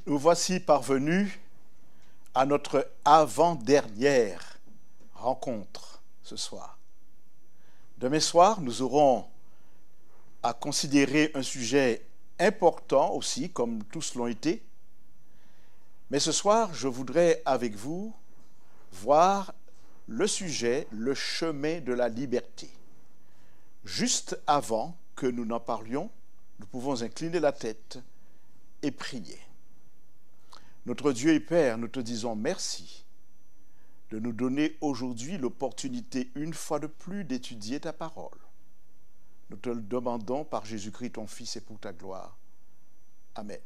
Nous voici parvenus à notre avant-dernière rencontre ce soir. Demain soir, nous aurons à considérer un sujet important aussi, comme tous l'ont été. Mais ce soir, je voudrais avec vous voir le sujet, le chemin de la liberté. Juste avant que nous n'en parlions, nous pouvons incliner la tête et prier. Notre Dieu et Père, nous te disons merci de nous donner aujourd'hui l'opportunité, une fois de plus, d'étudier ta parole. Nous te le demandons par Jésus-Christ, ton Fils, et pour ta gloire. Amen.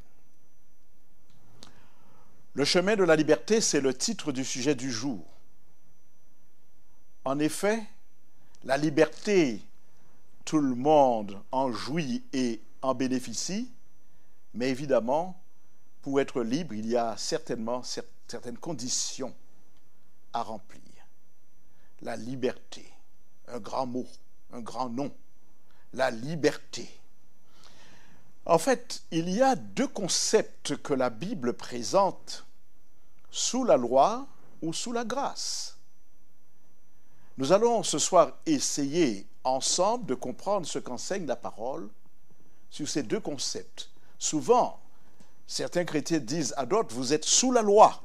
Le chemin de la liberté, c'est le titre du sujet du jour. En effet, la liberté, tout le monde en jouit et en bénéficie, mais évidemment, pour être libre, il y a certainement certaines conditions à remplir. La liberté, un grand mot, un grand nom, la liberté. En fait, il y a deux concepts que la Bible présente, sous la loi ou sous la grâce. Nous allons ce soir essayer ensemble de comprendre ce qu'enseigne la parole sur ces deux concepts. Souvent, certains chrétiens disent à d'autres, vous êtes sous la loi,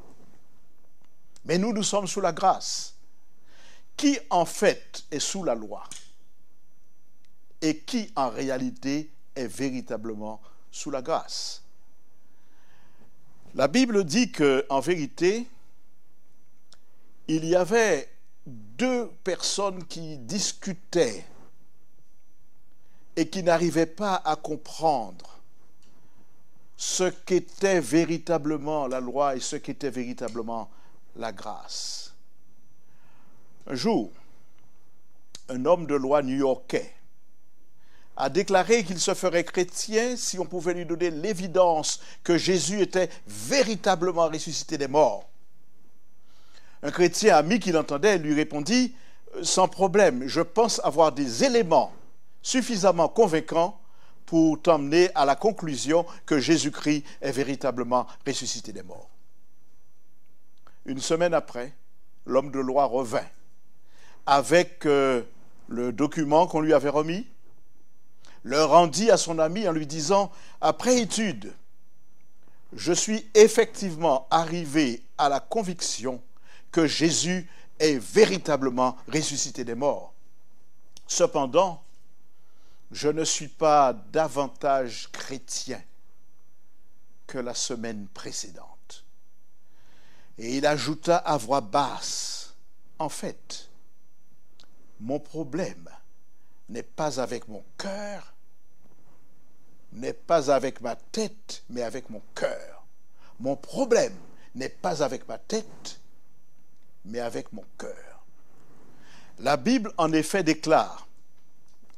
mais nous, nous sommes sous la grâce. Qui en fait est sous la loi et qui en réalité est véritablement sous la grâce? La Bible dit qu'en vérité, il y avait deux personnes qui discutaient et qui n'arrivaient pas à comprendre ce qu'était véritablement la loi et ce qu'était véritablement la grâce. Un jour, un homme de loi new-yorkais a déclaré qu'il se ferait chrétien si on pouvait lui donner l'évidence que Jésus était véritablement ressuscité des morts. Un chrétien ami qui l'entendait lui répondit « Sans problème, je pense avoir des éléments suffisamment convaincants pour t'emmener à la conclusion que Jésus-Christ est véritablement ressuscité des morts. » Une semaine après, l'homme de loi revint avec le document qu'on lui avait remis, le rendit à son ami en lui disant « Après étude, je suis effectivement arrivé à la conviction que Jésus est véritablement ressuscité des morts. Cependant, je ne suis pas davantage chrétien que la semaine précédente. » Et il ajouta à voix basse, « En fait, mon problème n'est pas avec mon cœur, n'est pas avec ma tête, mais avec mon cœur. Mon problème n'est pas avec ma tête, mais avec mon cœur. » La Bible, en effet, déclare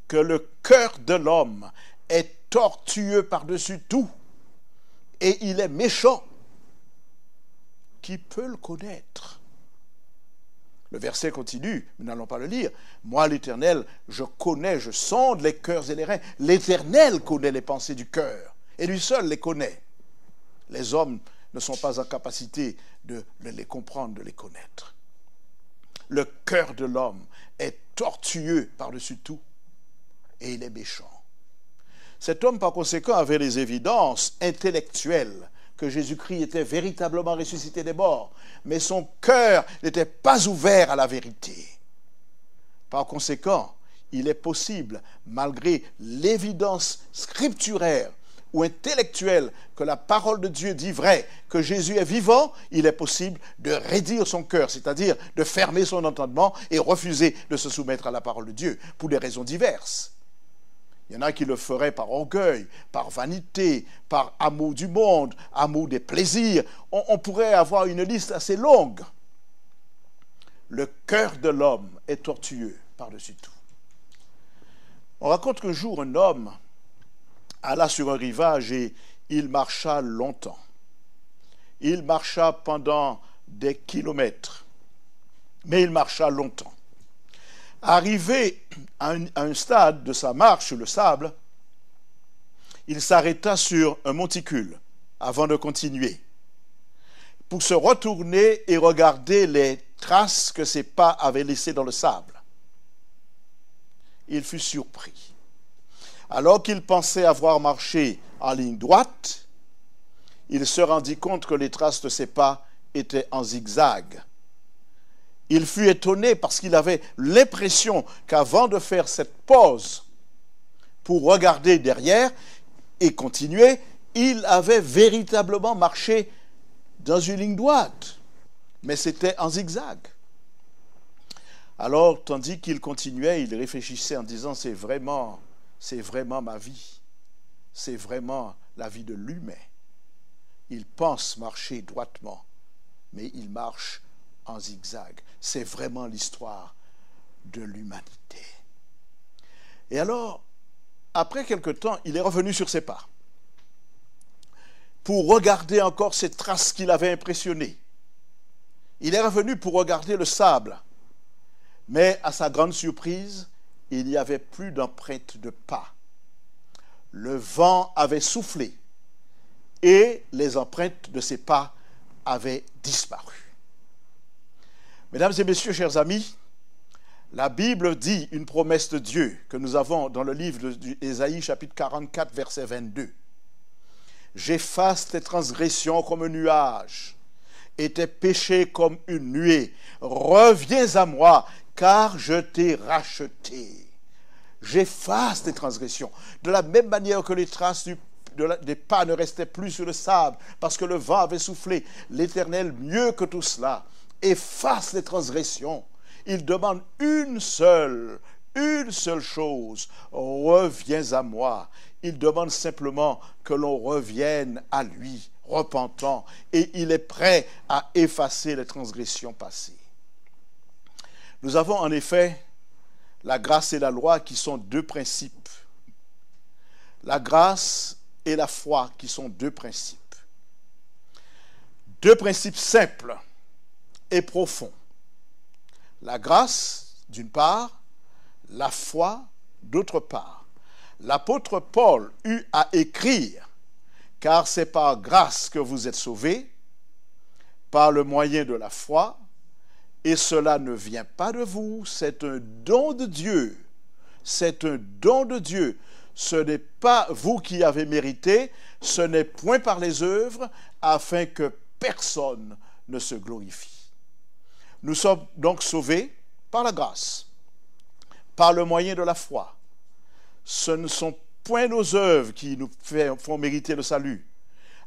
que le cœur de l'homme est tortueux par-dessus tout et il est méchant. Qui peut le connaître? Le verset continue, nous n'allons pas le lire. Moi, l'Éternel, je connais, je sonde les cœurs et les reins. L'Éternel connaît les pensées du cœur et lui seul les connaît. Les hommes ne sont pas en capacité de les comprendre, de les connaître. Le cœur de l'homme est tortueux par-dessus tout et il est méchant. Cet homme, par conséquent, avait les évidences intellectuelles que Jésus-Christ était véritablement ressuscité des morts, mais son cœur n'était pas ouvert à la vérité. Par conséquent, il est possible, malgré l'évidence scripturaire ou intellectuelle que la parole de Dieu dit vrai, que Jésus est vivant, il est possible de raidir son cœur, c'est-à-dire de fermer son entendement et refuser de se soumettre à la parole de Dieu, pour des raisons diverses. Il y en a qui le feraient par orgueil, par vanité, par amour du monde, amour des plaisirs. On pourrait avoir une liste assez longue. Le cœur de l'homme est tortueux par-dessus tout. On raconte qu'un jour, un homme alla sur un rivage et il marcha longtemps. Il marcha pendant des kilomètres, mais il marcha longtemps. Arrivé à un stade de sa marche sur le sable, il s'arrêta sur un monticule avant de continuer, pour se retourner et regarder les traces que ses pas avaient laissées dans le sable. Il fut surpris. Alors qu'il pensait avoir marché en ligne droite, il se rendit compte que les traces de ses pas étaient en zigzag. Il fut étonné parce qu'il avait l'impression qu'avant de faire cette pause pour regarder derrière et continuer, il avait véritablement marché dans une ligne droite, mais c'était en zigzag. Alors, tandis qu'il continuait, il réfléchissait en disant, c'est vraiment ma vie, c'est vraiment la vie de l'humain. Il pense marcher droitement, mais il marche en zigzag. C'est vraiment l'histoire de l'humanité. Et alors, après quelque temps, il est revenu sur ses pas pour regarder encore ces traces qui l'avaient impressionné. Il est revenu pour regarder le sable, mais à sa grande surprise, il n'y avait plus d'empreinte de pas. Le vent avait soufflé et les empreintes de ses pas avaient disparu. Mesdames et messieurs, chers amis, la Bible dit une promesse de Dieu que nous avons dans le livre d'Ésaïe, chapitre 44, verset 22. « J'efface tes transgressions comme un nuage et tes péchés comme une nuée. Reviens à moi, car je t'ai racheté. » J'efface tes transgressions. De la même manière que les traces des pas ne restaient plus sur le sable, parce que le vent avait soufflé, l'Éternel, mieux que tout cela, efface les transgressions. Il demande une seule chose, reviens à moi. Il demande simplement que l'on revienne à lui, repentant, et il est prêt à effacer les transgressions passées. Nous avons en effet la grâce et la loi qui sont deux principes. La grâce et la foi qui sont deux principes. Deux principes simples et profonds. La grâce, d'une part, la foi, d'autre part. L'apôtre Paul eut à écrire, car c'est par grâce que vous êtes sauvés, par le moyen de la foi, et cela ne vient pas de vous, c'est un don de Dieu. C'est un don de Dieu. Ce n'est pas vous qui avez mérité, ce n'est point par les œuvres, afin que personne ne se glorifie. Nous sommes donc sauvés par la grâce, par le moyen de la foi. Ce ne sont point nos œuvres qui nous font mériter le salut,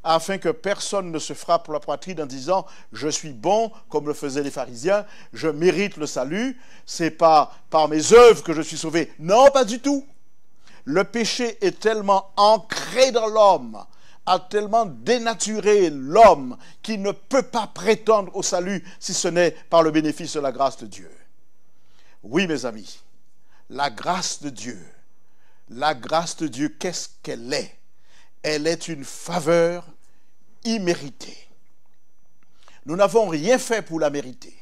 afin que personne ne se frappe la poitrine en disant « je suis bon » comme le faisaient les pharisiens, « je mérite le salut, c'est pas par mes œuvres que je suis sauvé ». Non, pas du tout. Le péché est tellement ancré dans l'homme, a tellement dénaturé l'homme qu'il ne peut pas prétendre au salut si ce n'est par le bénéfice de la grâce de Dieu. Oui, mes amis, la grâce de Dieu, qu'est-ce qu'elle est? Elle est une faveur imméritée. Nous n'avons rien fait pour la mériter.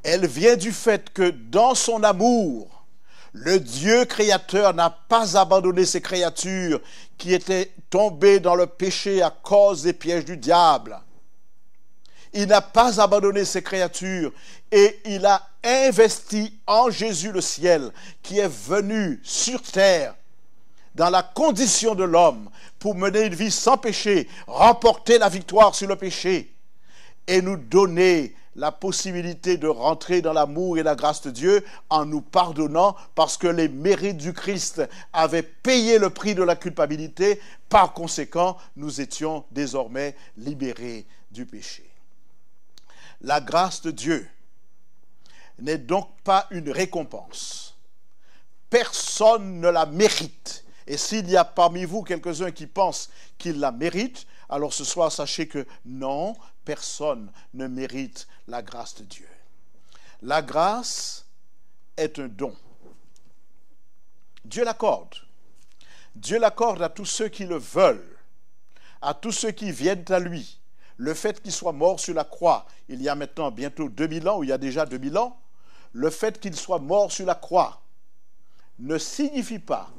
Elle vient du fait que dans son amour, le Dieu créateur n'a pas abandonné ses créatures qui étaient tombées dans le péché à cause des pièges du diable. Il n'a pas abandonné ses créatures et il a investi en Jésus le ciel qui est venu sur terre dans la condition de l'homme pour mener une vie sans péché, remporter la victoire sur le péché et nous donner la possibilité de rentrer dans l'amour et la grâce de Dieu en nous pardonnant parce que les mérites du Christ avaient payé le prix de la culpabilité. Par conséquent, nous étions désormais libérés du péché. La grâce de Dieu n'est donc pas une récompense. Personne ne la mérite. Et s'il y a parmi vous quelques-uns qui pensent qu'ils la méritent, alors ce soir, sachez que non, personne ne mérite la grâce de Dieu. La grâce est un don. Dieu l'accorde. Dieu l'accorde à tous ceux qui le veulent, à tous ceux qui viennent à lui. Le fait qu'il soit mort sur la croix, il y a maintenant bientôt 2000 ans, ou il y a déjà 2000 ans, le fait qu'il soit mort sur la croix ne signifie pas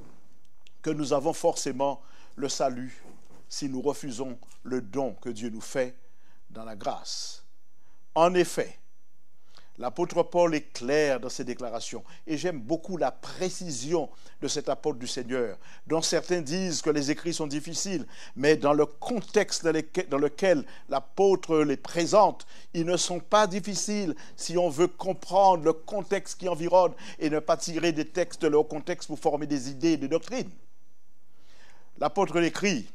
que nous avons forcément le salut si nous refusons le don que Dieu nous fait dans la grâce. En effet, l'apôtre Paul est clair dans ses déclarations et j'aime beaucoup la précision de cet apôtre du Seigneur, dont certains disent que les écrits sont difficiles, mais dans le contexte dans lequel l'apôtre les présente, ils ne sont pas difficiles si on veut comprendre le contexte qui environne et ne pas tirer des textes de leur contexte pour former des idées et des doctrines. L'apôtre l'écrit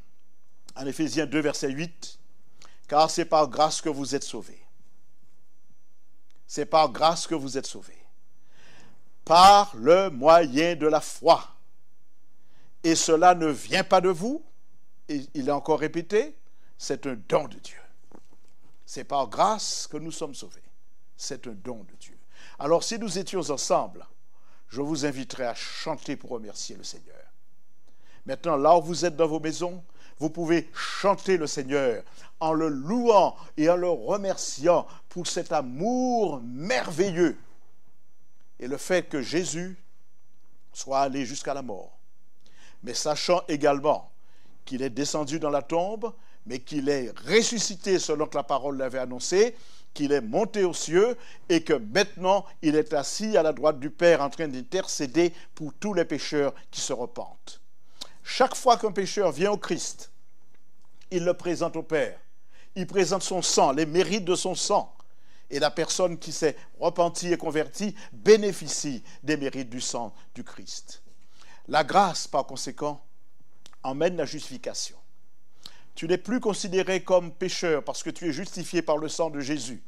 en Éphésiens 2, verset 8, « Car c'est par grâce que vous êtes sauvés. » C'est par grâce que vous êtes sauvés, par le moyen de la foi. Et cela ne vient pas de vous, et il a encore répété, c'est un don de Dieu. C'est par grâce que nous sommes sauvés. C'est un don de Dieu. Alors si nous étions ensemble, je vous inviterai à chanter pour remercier le Seigneur. Maintenant, là où vous êtes dans vos maisons, vous pouvez chanter le Seigneur en le louant et en le remerciant pour cet amour merveilleux et le fait que Jésus soit allé jusqu'à la mort. Mais sachant également qu'il est descendu dans la tombe, mais qu'il est ressuscité selon que la parole l'avait annoncé, qu'il est monté aux cieux et que maintenant il est assis à la droite du Père en train d'intercéder pour tous les pécheurs qui se repentent. Chaque fois qu'un pécheur vient au Christ, il le présente au Père. Il présente son sang, les mérites de son sang. Et la personne qui s'est repentie et convertie bénéficie des mérites du sang du Christ. La grâce, par conséquent, emmène la justification. Tu n'es plus considéré comme pécheur parce que tu es justifié par le sang de Jésus.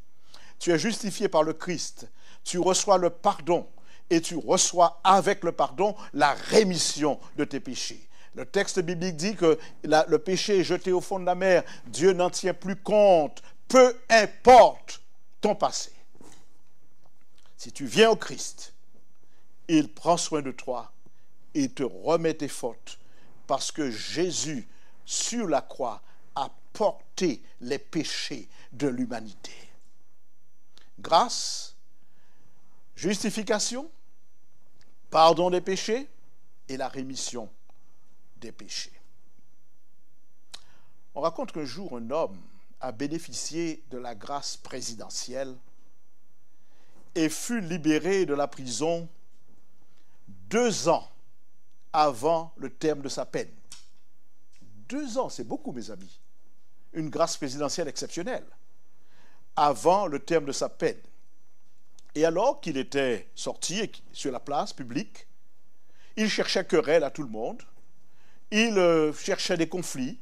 Tu es justifié par le Christ. Tu reçois le pardon et tu reçois avec le pardon la rémission de tes péchés. Le texte biblique dit que le péché est jeté au fond de la mer. Dieu n'en tient plus compte. Peu importe ton passé. Si tu viens au Christ, il prend soin de toi et te remet tes fautes parce que Jésus, sur la croix, a porté les péchés de l'humanité. Grâce, justification, pardon des péchés et la rémission des péchés. On raconte qu'un jour, un homme a bénéficié de la grâce présidentielle et fut libéré de la prison 2 ans avant le terme de sa peine. 2 ans, c'est beaucoup, mes amis. Une grâce présidentielle exceptionnelle. Avant le terme de sa peine. Et alors qu'il était sorti sur la place publique, il cherchait querelle à tout le monde. Il cherchait des conflits.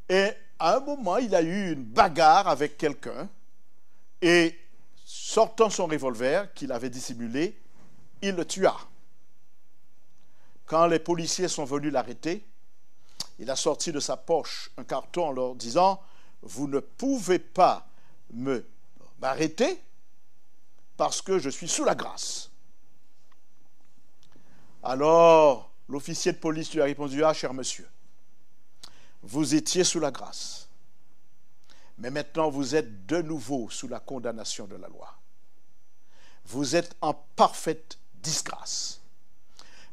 Et à un moment, il a eu une bagarre avec quelqu'un. Et sortant son revolver qu'il avait dissimulé, il le tua. Quand les policiers sont venus l'arrêter, il a sorti de sa poche un carton en leur disant « Vous ne pouvez pas m'arrêter parce que je suis sous la grâce. » Alors, l'officier de police lui a répondu « Ah, cher monsieur, vous étiez sous la grâce, mais maintenant vous êtes de nouveau sous la condamnation de la loi. Vous êtes en parfaite disgrâce. »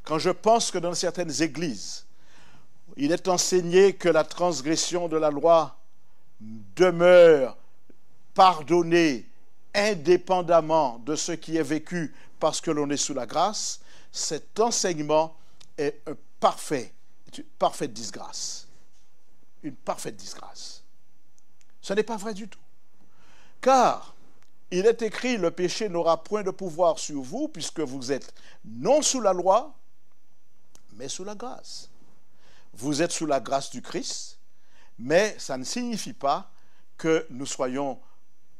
Quand je pense que dans certaines églises, il est enseigné que la transgression de la loi demeure pardonnée indépendamment de ce qui est vécu parce que l'on est sous la grâce, cet enseignement est une parfaite disgrâce. Une parfaite disgrâce. Ce n'est pas vrai du tout. Car il est écrit, le péché n'aura point de pouvoir sur vous puisque vous êtes non sous la loi, mais sous la grâce. Vous êtes sous la grâce du Christ, mais ça ne signifie pas que nous soyons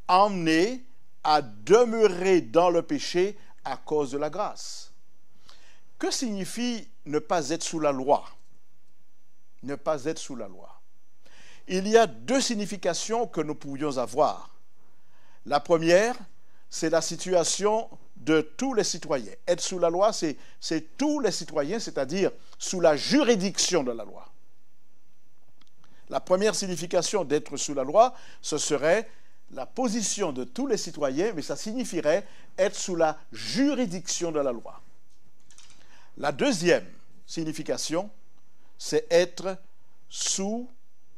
emmenés à demeurer dans le péché à cause de la grâce. Que signifie ne pas être sous la loi? Ne pas être sous la loi. Il y a 2 significations que nous pourrions avoir. La première, c'est la situation de tous les citoyens. Être sous la loi, c'est tous les citoyens, c'est-à-dire sous la juridiction de la loi. La première signification d'être sous la loi, ce serait la position de tous les citoyens, mais ça signifierait être sous la juridiction de la loi. La deuxième signification, c'est être sous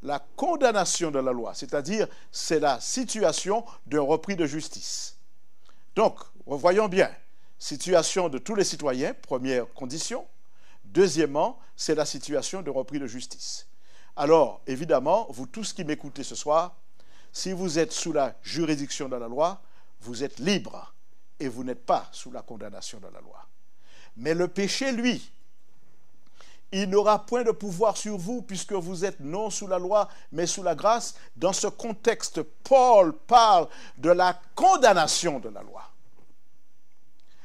la condamnation de la loi, c'est-à-dire c'est la situation d'un repris de justice. Donc, voyons bien, situation de tous les citoyens, première condition. Deuxièmement, c'est la situation de repris de justice. Alors, évidemment, vous tous qui m'écoutez ce soir, si vous êtes sous la juridiction de la loi, vous êtes libre et vous n'êtes pas sous la condamnation de la loi. Mais le péché, lui, il n'aura point de pouvoir sur vous puisque vous êtes non sous la loi, mais sous la grâce. Dans ce contexte, Paul parle de la condamnation de la loi.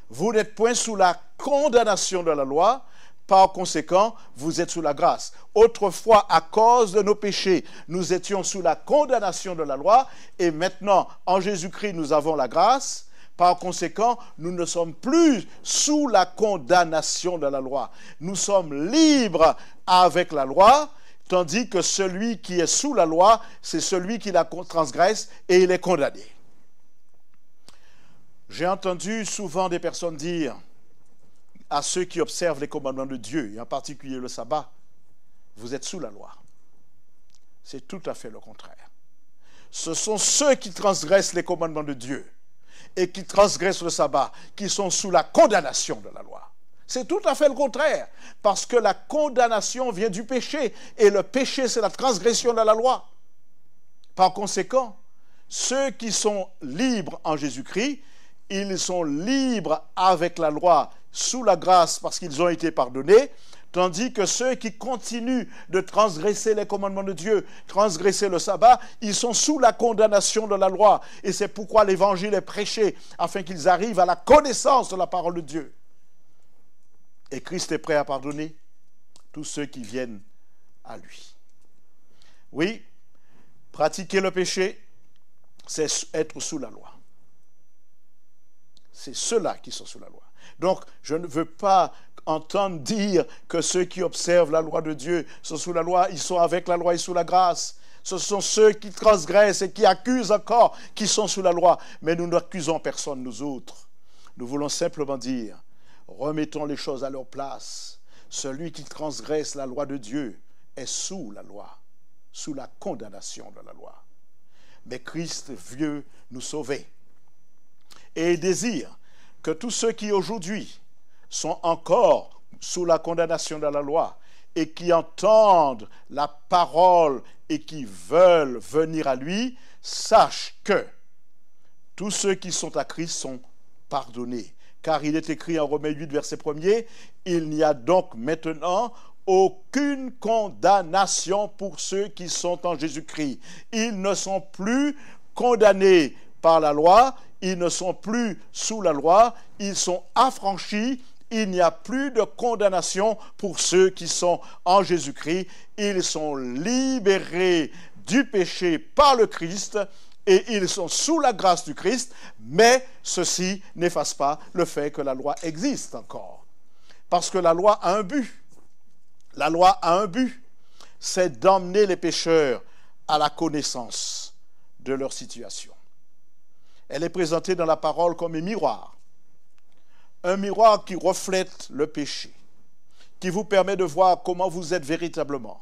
Vous n'êtes point sous la condamnation de la loi, par conséquent, vous êtes sous la grâce. Autrefois, à cause de nos péchés, nous étions sous la condamnation de la loi, et maintenant, en Jésus-Christ, nous avons la grâce. Par conséquent, nous ne sommes plus sous la condamnation de la loi. Nous sommes libres avec la loi, tandis que celui qui est sous la loi, c'est celui qui la transgresse et il est condamné. J'ai entendu souvent des personnes dire à ceux qui observent les commandements de Dieu, et en particulier le sabbat, vous êtes sous la loi. C'est tout à fait le contraire. Ce sont ceux qui transgressent les commandements de Dieu et qui transgressent le sabbat, qui sont sous la condamnation de la loi. C'est tout à fait le contraire, parce que la condamnation vient du péché, et le péché, c'est la transgression de la loi. Par conséquent, ceux qui sont libres en Jésus-Christ, ils sont libres avec la loi, sous la grâce, parce qu'ils ont été pardonnés, tandis que ceux qui continuent de transgresser les commandements de Dieu, transgresser le sabbat, ils sont sous la condamnation de la loi. Et c'est pourquoi l'évangile est prêché, afin qu'ils arrivent à la connaissance de la parole de Dieu. Et Christ est prêt à pardonner tous ceux qui viennent à lui. Oui, pratiquer le péché, c'est être sous la loi. C'est ceux-là qui sont sous la loi. Donc, je ne veux pas entendre dire que ceux qui observent la loi de Dieu sont sous la loi, ils sont avec la loi et sous la grâce. Ce sont ceux qui transgressent et qui accusent encore qui sont sous la loi. Mais nous n'accusons personne, nous autres. Nous voulons simplement dire, remettons les choses à leur place. Celui qui transgresse la loi de Dieu est sous la loi, sous la condamnation de la loi. Mais Christ veut nous sauver. Et il désire que tous ceux qui aujourd'hui sont encore sous la condamnation de la loi et qui entendent la parole et qui veulent venir à lui, sachent que tous ceux qui sont à Christ sont pardonnés. Car il est écrit en Romains 8, verset 1er, « Il n'y a donc maintenant aucune condamnation pour ceux qui sont en Jésus-Christ. Ils ne sont plus condamnés par la loi, ils ne sont plus sous la loi, ils sont affranchis, il n'y a plus de condamnation pour ceux qui sont en Jésus-Christ, ils sont libérés du péché par le Christ et ils sont sous la grâce du Christ, mais ceci n'efface pas le fait que la loi existe encore. Parce que la loi a un but. La loi a un but, c'est d'emmener les pécheurs à la connaissance de leur situation. Elle est présentée dans la parole comme un miroir qui reflète le péché, qui vous permet de voir comment vous êtes véritablement.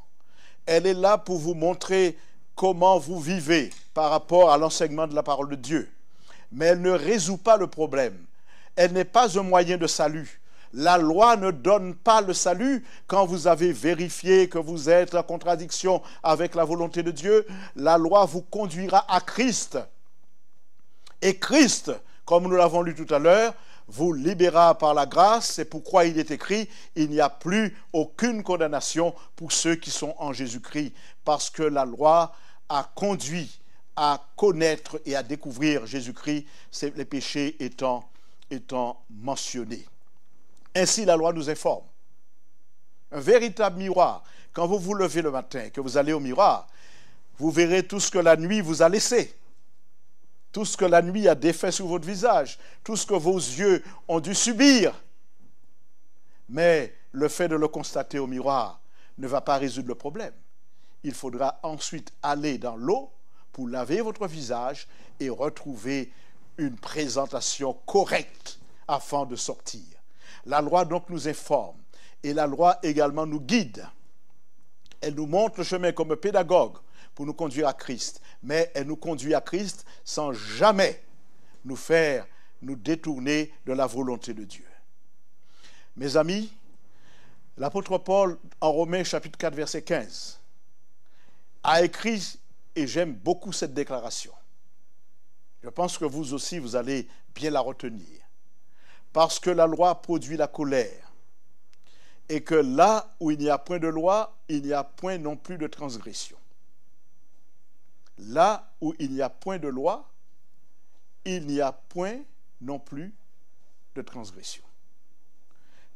Elle est là pour vous montrer comment vous vivez par rapport à l'enseignement de la parole de Dieu. Mais elle ne résout pas le problème. Elle n'est pas un moyen de salut. La loi ne donne pas le salut quand vous avez vérifié que vous êtes en contradiction avec la volonté de Dieu. La loi vous conduira à Christ. Et Christ, comme nous l'avons lu tout à l'heure, vous libérera par la grâce. C'est pourquoi il est écrit, il n'y a plus aucune condamnation pour ceux qui sont en Jésus-Christ. Parce que la loi a conduit à connaître et à découvrir Jésus-Christ, les péchés étant mentionnés. Ainsi, la loi nous informe. Un véritable miroir. Quand vous vous levez le matin, que vous allez au miroir, vous verrez tout ce que la nuit vous a laissé. Tout ce que la nuit a défait sur votre visage. Tout ce que vos yeux ont dû subir. Mais le fait de le constater au miroir ne va pas résoudre le problème. Il faudra ensuite aller dans l'eau pour laver votre visage et retrouver une présentation correcte afin de sortir. La loi donc nous informe et la loi également nous guide. Elle nous montre le chemin comme pédagogue pour nous conduire à Christ. Mais elle nous conduit à Christ sans jamais nous faire nous détourner de la volonté de Dieu. Mes amis, l'apôtre Paul, en Romains chapitre 4, verset 15, a écrit, et j'aime beaucoup cette déclaration. Je pense que vous aussi, vous allez bien la retenir. Parce que la loi produit la colère, et que là où il n'y a point de loi, il n'y a point non plus de transgression. Là où il n'y a point de loi, il n'y a point non plus de transgression.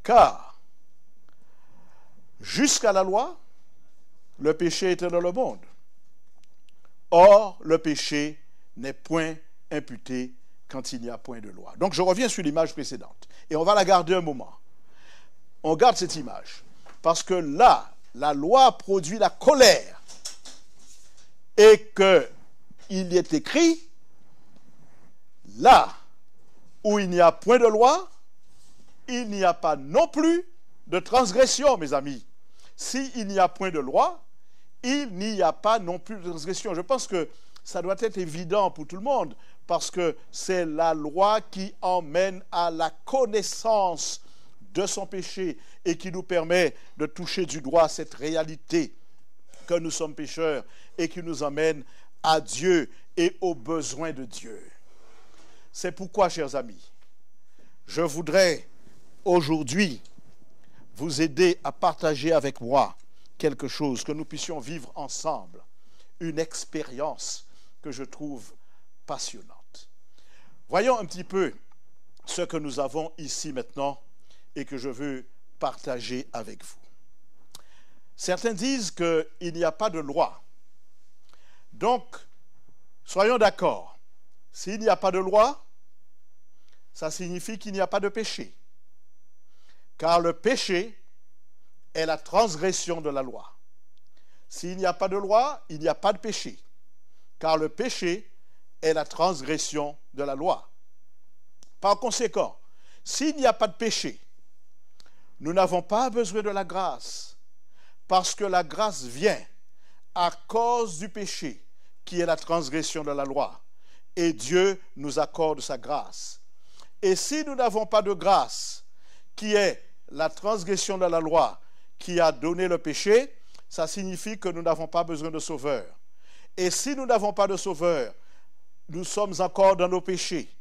Car, jusqu'à la loi, le péché était dans le monde. Or, le péché n'est point imputé quand il n'y a point de loi. Donc, je reviens sur l'image précédente. Et on va la garder un moment. On garde cette image. Parce que là, la loi produit la colère. Et qu'il y est écrit, là où il n'y a point de loi, il n'y a pas non plus de transgression, mes amis. S'il n'y a point de loi, il n'y a pas non plus de transgression. Je pense que ça doit être évident pour tout le monde, parce que c'est la loi qui emmène à la connaissance de son péché et qui nous permet de toucher du doigt cette réalité que nous sommes pécheurs et qui nous emmène à Dieu et aux besoins de Dieu. C'est pourquoi, chers amis, je voudrais aujourd'hui vous aider à partager avec moi quelque chose, que nous puissions vivre ensemble, une expérience que je trouve passionnante. Voyons un petit peu ce que nous avons ici maintenant et que je veux partager avec vous. Certains disent qu'il n'y a pas de loi. Donc, soyons d'accord. S'il n'y a pas de loi, ça signifie qu'il n'y a pas de péché. Car le péché est la transgression de la loi. S'il n'y a pas de loi, il n'y a pas de péché. Car le péché est la transgression de la loi. Par conséquent, s'il n'y a pas de péché, nous n'avons pas besoin de la grâce, parce que la grâce vient à cause du péché, qui est la transgression de la loi. Et Dieu nous accorde sa grâce. Et si nous n'avons pas de grâce, qui est la transgression de la loi, qui a donné le péché, ça signifie que nous n'avons pas besoin de sauveur. Et si nous n'avons pas de sauveur, nous sommes encore dans nos péchés,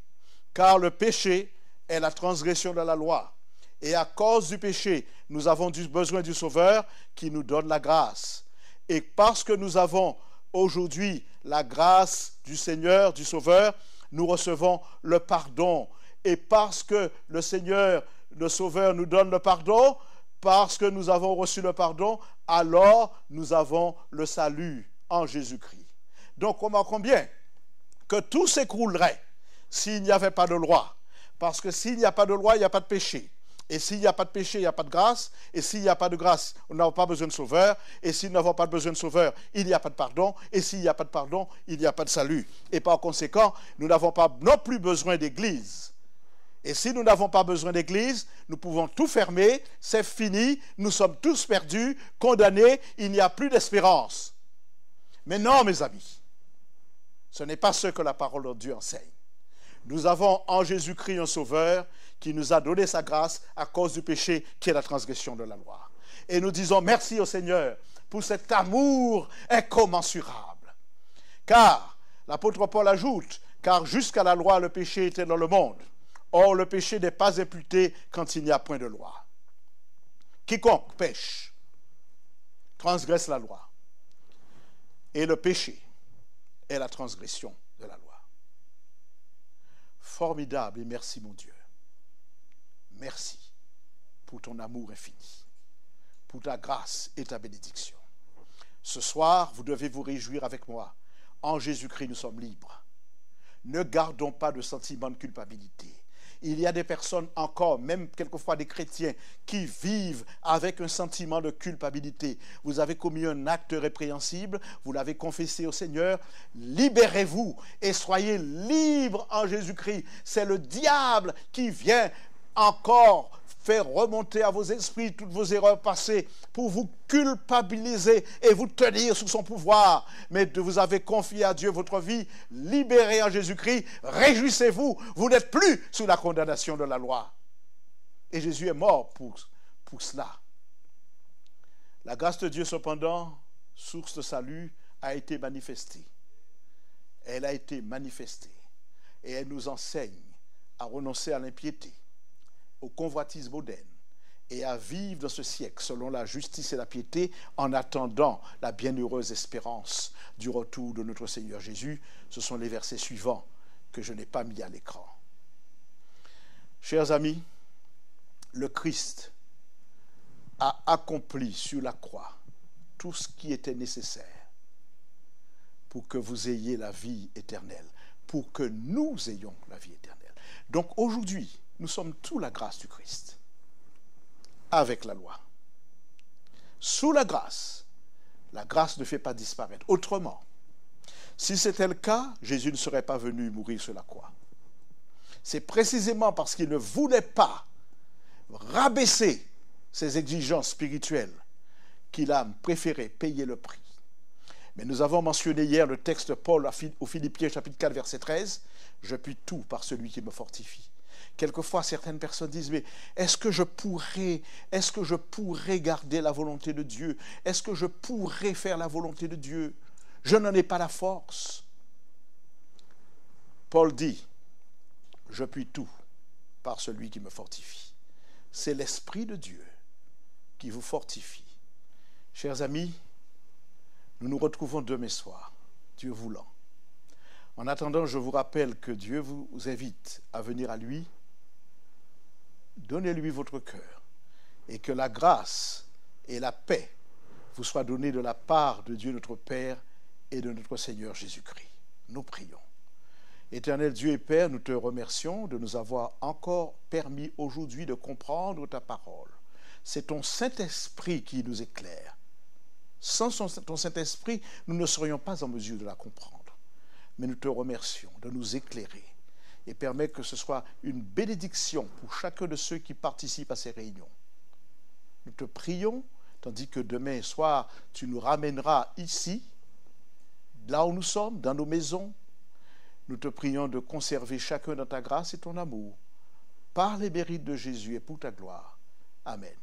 car le péché est la transgression de la loi. Et à cause du péché, nous avons besoin du sauveur qui nous donne la grâce. Et parce que nous avons aujourd'hui la grâce du Seigneur, du Sauveur, nous recevons le pardon. Et parce que le Seigneur, le Sauveur, nous donne le pardon, parce que nous avons reçu le pardon, alors nous avons le salut en Jésus-Christ. Donc, remarquons bien que tout s'écroulerait s'il n'y avait pas de loi. Parce que s'il n'y a pas de loi, il n'y a pas de péché. Et s'il n'y a pas de péché, il n'y a pas de grâce. Et s'il n'y a pas de grâce, on n'a pas besoin de sauveur. Et si nous n'avons pas besoin de sauveur, il n'y a pas de pardon. Et s'il n'y a pas de pardon, il n'y a pas de salut. Et par conséquent, nous n'avons pas non plus besoin d'église. Et si nous n'avons pas besoin d'église, nous pouvons tout fermer, c'est fini, nous sommes tous perdus, condamnés, il n'y a plus d'espérance. Mais non, mes amis, ce n'est pas ce que la parole de Dieu enseigne. Nous avons en Jésus-Christ un sauveur qui nous a donné sa grâce à cause du péché qui est la transgression de la loi. Et nous disons merci au Seigneur pour cet amour incommensurable. Car, l'apôtre Paul ajoute, car jusqu'à la loi, le péché était dans le monde. Or, le péché n'est pas imputé quand il n'y a point de loi. Quiconque pêche transgresse la loi. Et le péché est la transgression de la loi. Formidable et merci mon Dieu. Merci pour ton amour infini, pour ta grâce et ta bénédiction. Ce soir, vous devez vous réjouir avec moi. En Jésus-Christ, nous sommes libres. Ne gardons pas de sentiment de culpabilité. Il y a des personnes encore, même quelquefois des chrétiens, qui vivent avec un sentiment de culpabilité. Vous avez commis un acte répréhensible, vous l'avez confessé au Seigneur, libérez-vous et soyez libres en Jésus-Christ. C'est le diable qui vient encore faire remonter à vos esprits toutes vos erreurs passées, pour vous culpabiliser et vous tenir sous son pouvoir. Mais vous avez confié à Dieu votre vie, libérée en Jésus-Christ. Réjouissez-vous, vous n'êtes plus sous la condamnation de la loi. Et Jésus est mort pour cela. La grâce de Dieu, cependant, source de salut, a été manifestée. Elle a été manifestée. Et elle nous enseigne à renoncer à l'impiété, au convoitisme mondain, et à vivre dans ce siècle selon la justice et la piété, en attendant la bienheureuse espérance du retour de notre Seigneur Jésus. Ce sont les versets suivants que je n'ai pas mis à l'écran. Chers amis, le Christ a accompli sur la croix tout ce qui était nécessaire pour que vous ayez la vie éternelle, pour que nous ayons la vie éternelle. Donc aujourd'hui, nous sommes sous la grâce du Christ, avec la loi. Sous la grâce ne fait pas disparaître. Autrement, si c'était le cas, Jésus ne serait pas venu mourir sur la croix. C'est précisément parce qu'il ne voulait pas rabaisser ses exigences spirituelles qu'il a préféré payer le prix. Mais nous avons mentionné hier le texte de Paul aux Philippiens, chapitre 4, verset 13. « Je puis tout par celui qui me fortifie. » Quelquefois, certaines personnes disent, mais est-ce que je pourrais garder la volonté de Dieu? Est-ce que je pourrais faire la volonté de Dieu? Je n'en ai pas la force. Paul dit, je puis tout par celui qui me fortifie. C'est l'Esprit de Dieu qui vous fortifie. Chers amis, nous nous retrouvons demain soir, Dieu voulant. En attendant, je vous rappelle que Dieu vous invite à venir à lui. Donnez-lui votre cœur et que la grâce et la paix vous soient données de la part de Dieu notre Père et de notre Seigneur Jésus-Christ. Nous prions. Éternel Dieu et Père, nous te remercions de nous avoir encore permis aujourd'hui de comprendre ta parole. C'est ton Saint-Esprit qui nous éclaire. Sans ton Saint-Esprit, nous ne serions pas en mesure de la comprendre. Mais nous te remercions de nous éclairer et permettre que ce soit une bénédiction pour chacun de ceux qui participent à ces réunions. Nous te prions, tandis que demain soir, tu nous ramèneras ici, là où nous sommes, dans nos maisons. Nous te prions de conserver chacun dans ta grâce et ton amour, par les mérites de Jésus et pour ta gloire. Amen.